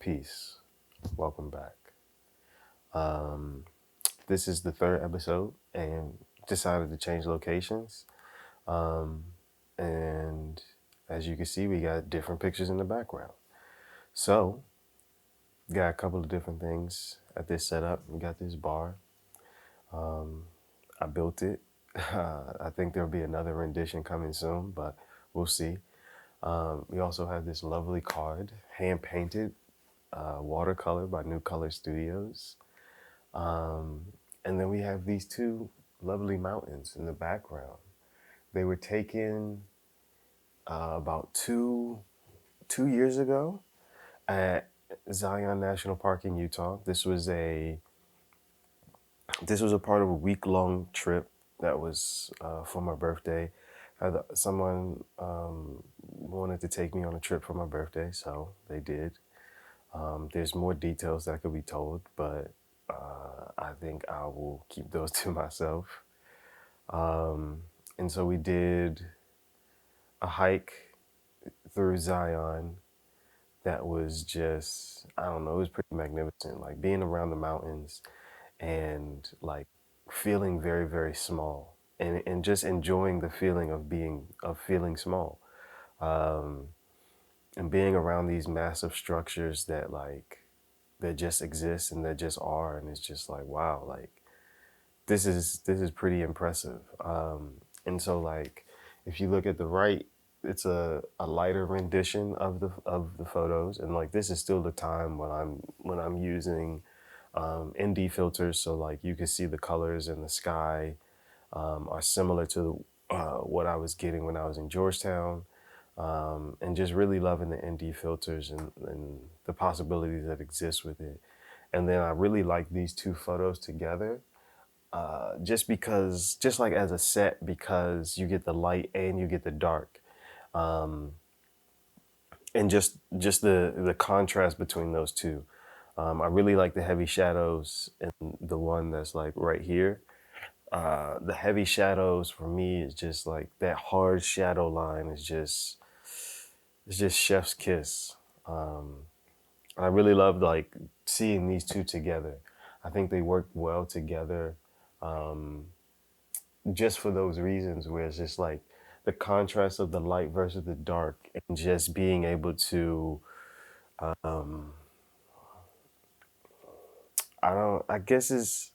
Peace. Welcome back. Um, this is the third episode and decided to change locations. Um, and as you can see, we got different pictures in the background. So, got a couple of different things at this setup. We got this bar. Um, I built it. I think there'll be another rendition coming soon, but we'll see. We also have this lovely card, hand painted, watercolor by New Color Studios. Um, and then we have these two lovely mountains in the background. They were taken about two years ago at Zion National Park in Utah. This was a part of a week long trip that was for my birthday. Someone wanted to take me on a trip for my birthday, so they did. There's more details that could be told, but I think I will keep those to myself. And so we did a hike through Zion that was just, I don't know, it was pretty magnificent. Like being around the mountains and like feeling very, very small and just enjoying the feeling of feeling small. Um, and being around these massive structures that just exist and that just are. And it's just like, wow, like this is pretty impressive. And so like if you look at the right, it's a lighter rendition of the photos, and like this is still the time when I'm using ND filters, so like you can see the colors in the sky are similar to what I was getting when I was in Georgetown, and just really loving the ND filters and the possibilities that exist with it. And then I really like these two photos together, just because, just like as a set, because you get the light and you get the dark, um, and just the contrast between those two. I really like the heavy shadows and the one that's like right here. The heavy shadows for me is just like that hard shadow line is just it's just chef's kiss. Um, I really love like seeing these two together. I think they work well together. Um, just for those reasons where it's just like the contrast of the light versus the dark and just being able to um I guess it's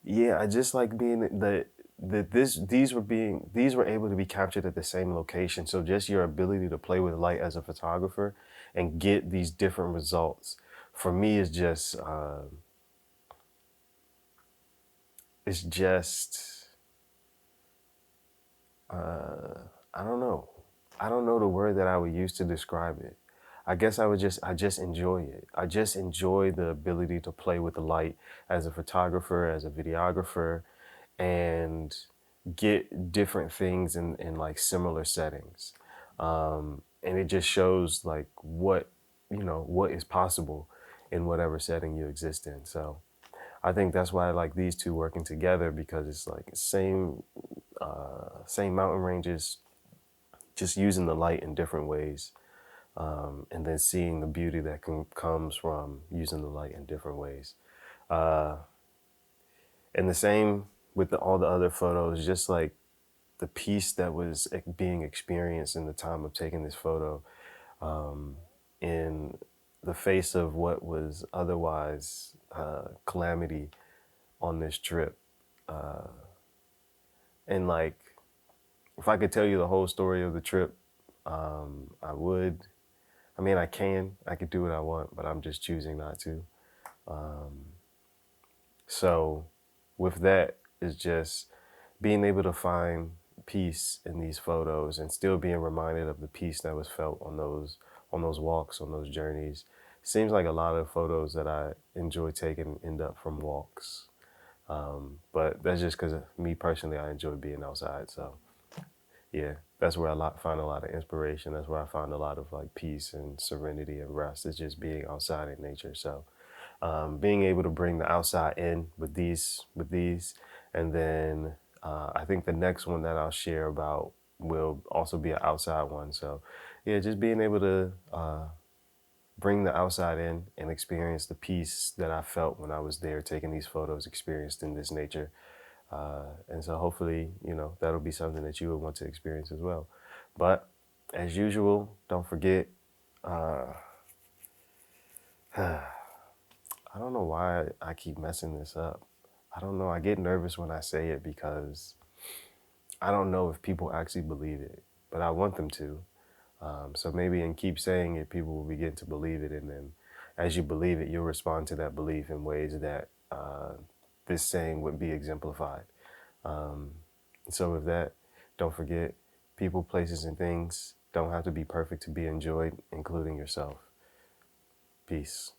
yeah, I just like being these were able to be captured at the same location. So just your ability to play with light as a photographer and get these different results for me is just it's just uh I don't know. I don't know the word that I would use to describe it. I guess I just enjoy it. I just enjoy the ability to play with the light as a photographer, as a videographer, and get different things in like similar settings. And it just shows like what is possible in whatever setting you exist in. So I think that's why I like these two working together, because it's like same mountain ranges, just using the light in different ways, and then seeing the beauty that comes from using the light in different ways. Uh, and the same with all the other photos, just like the peace that was being experienced in the time of taking this photo, in the face of what was otherwise calamity on this trip. And like, if I could tell you the whole story of the trip, I would. I mean, I can. I could do what I want, but I'm just choosing not to. So, with that, is just being able to find peace in these photos and still being reminded of the peace that was felt on those walks, on those journeys. Seems like a lot of photos that I enjoy taking end up from walks. But that's just because me personally, I enjoy being outside. So yeah, that's where find a lot of inspiration. That's where I find a lot of like peace and serenity and rest. It's just being outside in nature. So being able to bring the outside in with these, and then I think the next one that I'll share about will also be an outside one. So yeah, just being able to bring the outside in and experience the peace that I felt when I was there taking these photos, experienced in this nature. And so hopefully, that'll be something that you would want to experience as well. But as usual, don't forget, uh, I don't know why I keep messing this up. I don't know. I get nervous when I say it because I don't know if people actually believe it, but I want them to. So maybe in keep saying it, people will begin to believe it. And then as you believe it, you'll respond to that belief in ways that this saying would be exemplified. Um, so with that, don't forget, people, places, and things don't have to be perfect to be enjoyed, including yourself. Peace.